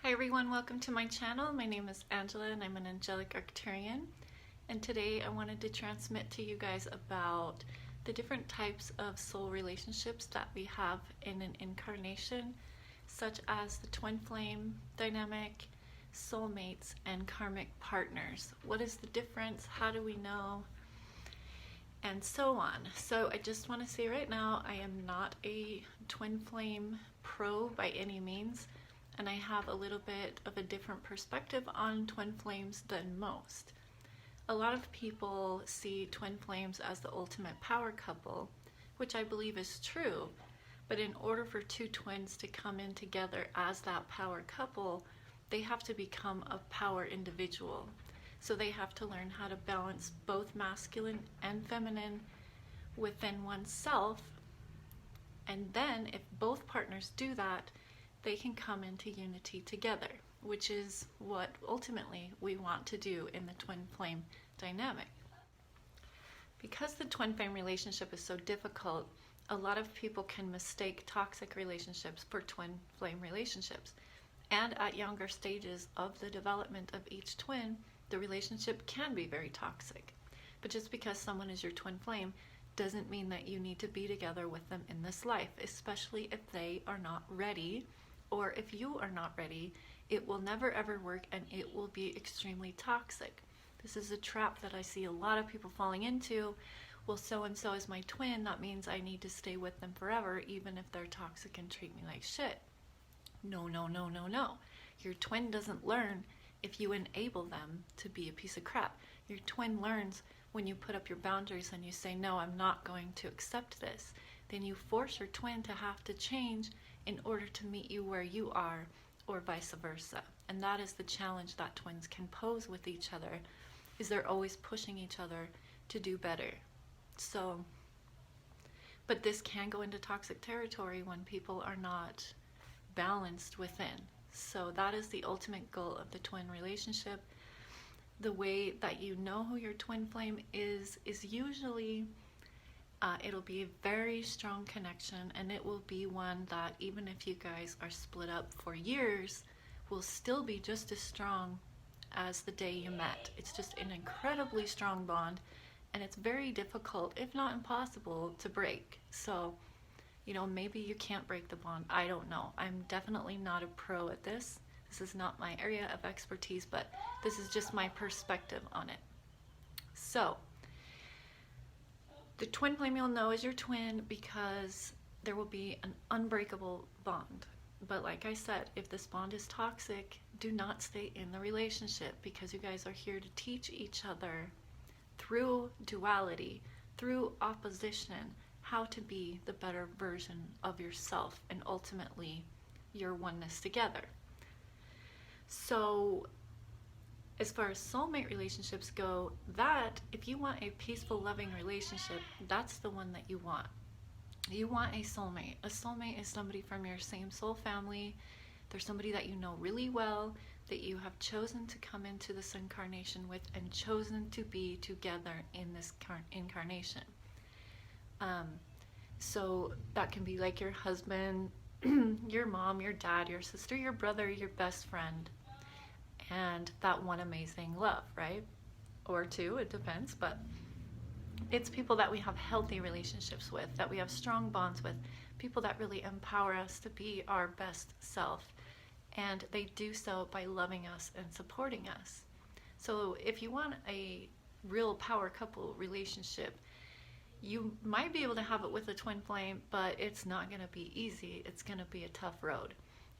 Hi everyone, welcome to my channel. My name is Angela and I'm an angelic Arcturian. And today I wanted to transmit to you guys about the different types of soul relationships that we have in an incarnation, such as the twin flame dynamic, soulmates, and karmic partners. What is the difference? How do we know? And so on. So I just want to say right now, I am not a twin flame pro by any means. And I have a little bit of a different perspective on twin flames than most. A lot of people see twin flames as the ultimate power couple, which I believe is true, but in order for two twins to come in together as that power couple, they have to become a power individual. So they have to learn how to balance both masculine and feminine within oneself, and then if both partners do that, they can come into unity together, which is what ultimately we want to do in the twin flame dynamic. Because the twin flame relationship is so difficult, a lot of people can mistake toxic relationships for twin flame relationships. And at younger stages of the development of each twin, the relationship can be very toxic. But just because someone is your twin flame doesn't mean that you need to be together with them in this life, especially if they are not ready. Or if you are not ready, it will never ever work and it will be extremely toxic. This is a trap that I see a lot of people falling into. Well, so-and-so is my twin, that means I need to stay with them forever, even if they're toxic and treat me like shit. No, no, no, no, no. Your twin doesn't learn if you enable them to be a piece of crap. Your twin learns when you put up your boundaries and you say, no, I'm not going to accept this. Then you force your twin to have to change in order to meet you where you are, or vice versa. And that is the challenge that twins can pose with each other, is they're always pushing each other to do better. So, but this can go into toxic territory when people are not balanced within. So that is the ultimate goal of the twin relationship. The way that you know who your twin flame is usually it'll be a very strong connection, and it will be one that even if you guys are split up for years, will still be just as strong as the day you met. It's just an incredibly strong bond, and it's very difficult, if not impossible, to break. So, you know, maybe you can't break the bond. I don't know. I'm definitely not a pro at this. This is not my area of expertise, but this is just my perspective on it. So, the twin flame you'll know is your twin because there will be an unbreakable bond. But like I said, if this bond is toxic, do not stay in the relationship, because you guys are here to teach each other through duality, through opposition, how to be the better version of yourself and ultimately your oneness together. So as far as soulmate relationships go, that if you want a peaceful, loving relationship, that's the one that you want. You want a soulmate. A soulmate is somebody from your same soul family. They're somebody that you know really well, that you have chosen to come into this incarnation with and chosen to be together in this incarnation. So that can be like your husband, your mom, your dad, your sister, your brother, your best friend, and that one amazing love, right? Or two, it depends, but it's people that we have healthy relationships with, that we have strong bonds with, people that really empower us to be our best self, and they do so by loving us and supporting us. So if you want a real power couple relationship, you might be able to have it with a twin flame, but it's not going to be easy. It's going to be a tough road.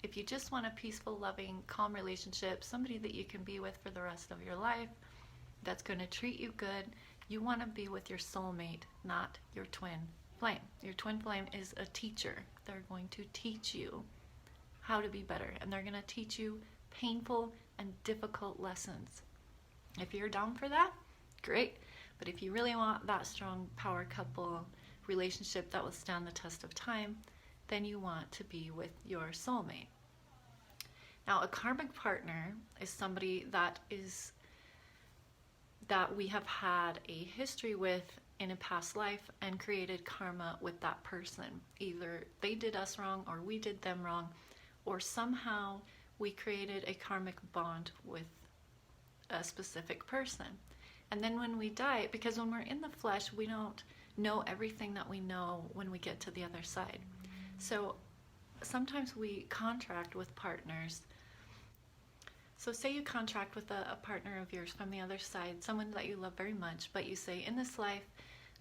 If you just want a peaceful, loving, calm relationship, somebody that you can be with for the rest of your life, that's going to treat you good, you want to be with your soulmate, not your twin flame. Your twin flame is a teacher. They're going to teach you how to be better, and they're going to teach you painful and difficult lessons. If you're down for that, great. But if you really want that strong power couple relationship that will stand the test of time, then you want to be with your soulmate. Now, a karmic partner is somebody that we have had a history with in a past life and created karma with that person. Either they did us wrong or we did them wrong, or somehow we created a karmic bond with a specific person. And then when we die, because when we're in the flesh, we don't know everything that we know when we get to the other side. So sometimes we contract with partners. So say you contract with a partner of yours from the other side, someone that you love very much, but you say, in this life,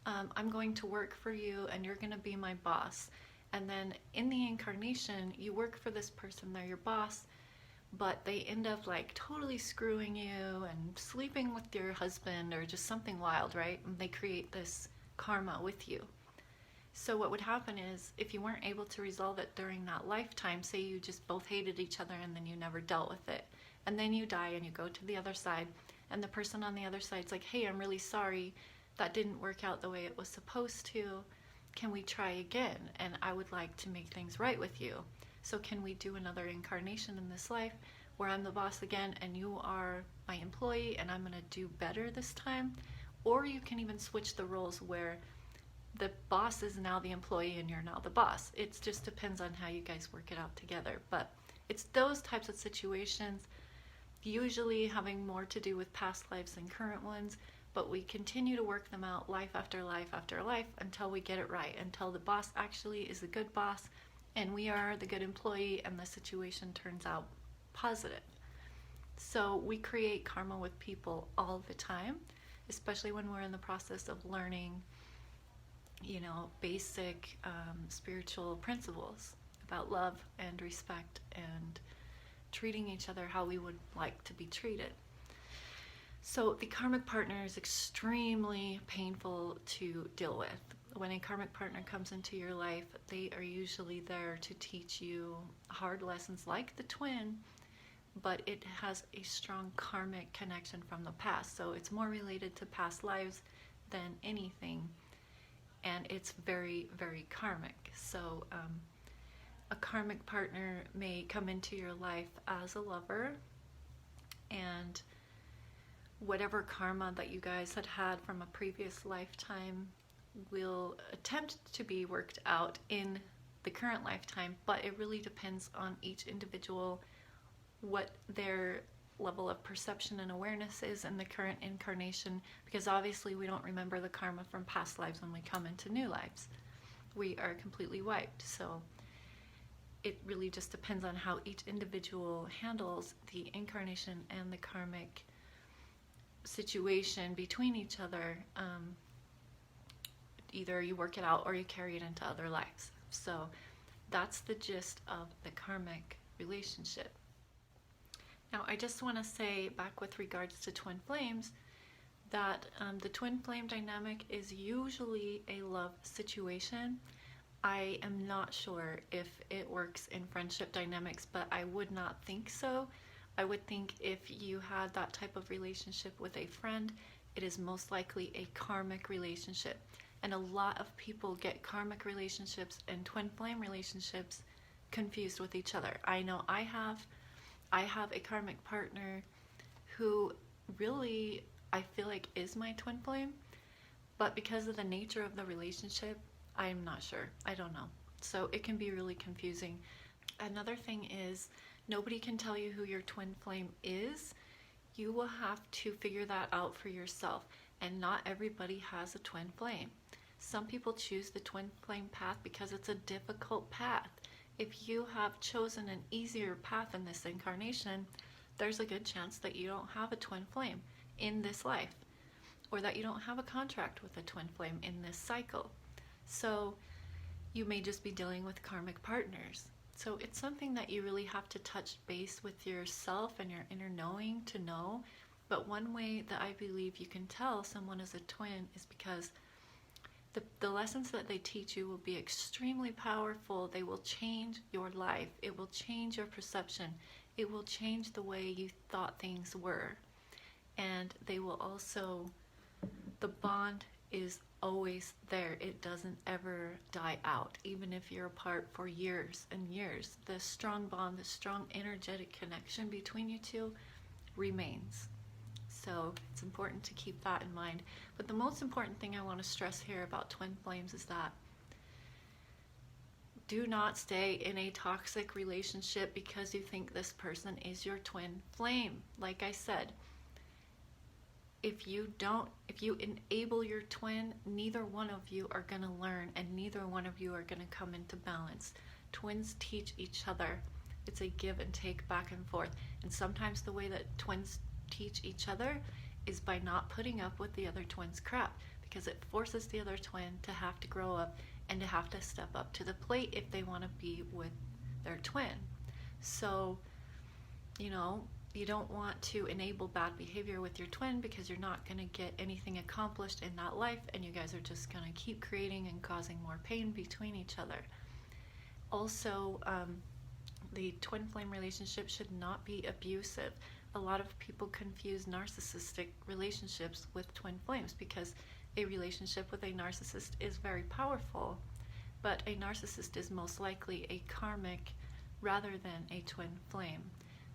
I'm going to work for you and you're going to be my boss. And then in the incarnation, you work for this person, they're your boss, but they end up like totally screwing you and sleeping with your husband or just something wild, right? And they create this karma with you. So what would happen is, if you weren't able to resolve it during that lifetime, say you just both hated each other and then you never dealt with it, and then you die and you go to the other side, and the person on the other side's like, hey, I'm really sorry, that didn't work out the way it was supposed to, can we try again? And I would like to make things right with you. So can we do another incarnation in this life where I'm the boss again and you are my employee and I'm going to do better this time? Or you can even switch the roles where the boss is now the employee and you're now the boss. It just depends on how you guys work it out together. But it's those types of situations, usually having more to do with past lives than current ones, but we continue to work them out life after life after life until we get it right, until the boss actually is the good boss and we are the good employee and the situation turns out positive. So we create karma with people all the time, especially when we're in the process of learning, you know, basic spiritual principles about love and respect and treating each other how we would like to be treated. So the karmic partner is extremely painful to deal with. When a karmic partner comes into your life, they are usually there to teach you hard lessons like the twin, but it has a strong karmic connection from the past. So it's more related to past lives than anything, and it's very, very karmic. So a karmic partner may come into your life as a lover, and whatever karma that you guys had from a previous lifetime will attempt to be worked out in the current lifetime, but it really depends on each individual, what their level of perception and awareness is in the current incarnation, because obviously we don't remember the karma from past lives when we come into new lives. We are completely wiped. So it really just depends on how each individual handles the incarnation and the karmic situation between each other. Either you work it out or you carry it into other lives. So that's the gist of the karmic relationship. Now I just want to say, back with regards to twin flames, that the twin flame dynamic is usually a love situation. I am not sure if it works in friendship dynamics, but I would not think so. I would think if you had that type of relationship with a friend, it is most likely a karmic relationship. And a lot of people get karmic relationships and twin flame relationships confused with each other. I know I have a karmic partner who really, I feel like, is my twin flame, but because of the nature of the relationship, I'm not sure. I don't know. So it can be really confusing. Another thing is, nobody can tell you who your twin flame is. You will have to figure that out for yourself. And not everybody has a twin flame. Some people choose the twin flame path because it's a difficult path. If you have chosen an easier path in this incarnation, there's a good chance that you don't have a twin flame in this life, or that you don't have a contract with a twin flame in this cycle. So you may just be dealing with karmic partners. So it's something that you really have to touch base with yourself and your inner knowing to know. But one way that I believe you can tell someone is a twin is because the lessons that they teach you will be extremely powerful. They will change your life. It will change your perception. It will change the way you thought things were. And they will also, the bond is always there. It doesn't ever die out, even if you're apart for years and years. The strong bond, the strong energetic connection between you two remains. So it's important to keep that in mind. But the most important thing I want to stress here about twin flames is that do not stay in a toxic relationship because you think this person is your twin flame. Like I said, if you enable your twin, neither one of you are going to learn, and neither one of you are going to come into balance. Twins teach each other. It's a give and take, back and forth. And sometimes the way that twins teach each other is by not putting up with the other twin's crap, because it forces the other twin to have to grow up and to have to step up to the plate if they want to be with their twin. So, you know, you don't want to enable bad behavior with your twin, because you're not going to get anything accomplished in that life, and you guys are just going to keep creating and causing more pain between each other. Also, the twin flame relationship should not be abusive. A lot of people confuse narcissistic relationships with twin flames, because a relationship with a narcissist is very powerful, but a narcissist is most likely a karmic rather than a twin flame.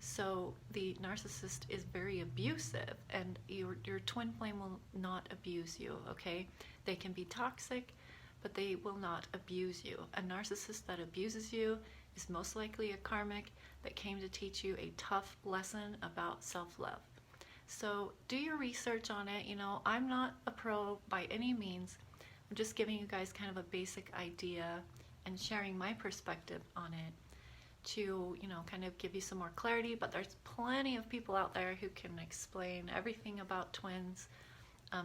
So the narcissist is very abusive, and your twin flame will not abuse you, okay? They can be toxic, but they will not abuse you. A narcissist that abuses you is most likely a karmic that came to teach you a tough lesson about self-love. So do your research on it. You know, I'm not a pro by any means. I'm just giving you guys kind of a basic idea and sharing my perspective on it to, you know, kind of give you some more clarity. But there's plenty of people out there who can explain everything about twins,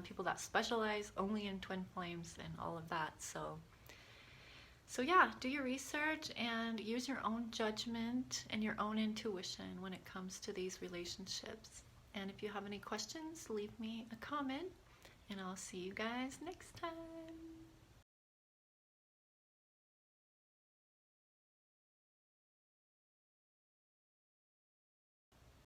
people that specialize only in twin flames and all of that. So yeah, do your research and use your own judgment and your own intuition when it comes to these relationships. And if you have any questions, leave me a comment, and I'll see you guys next time.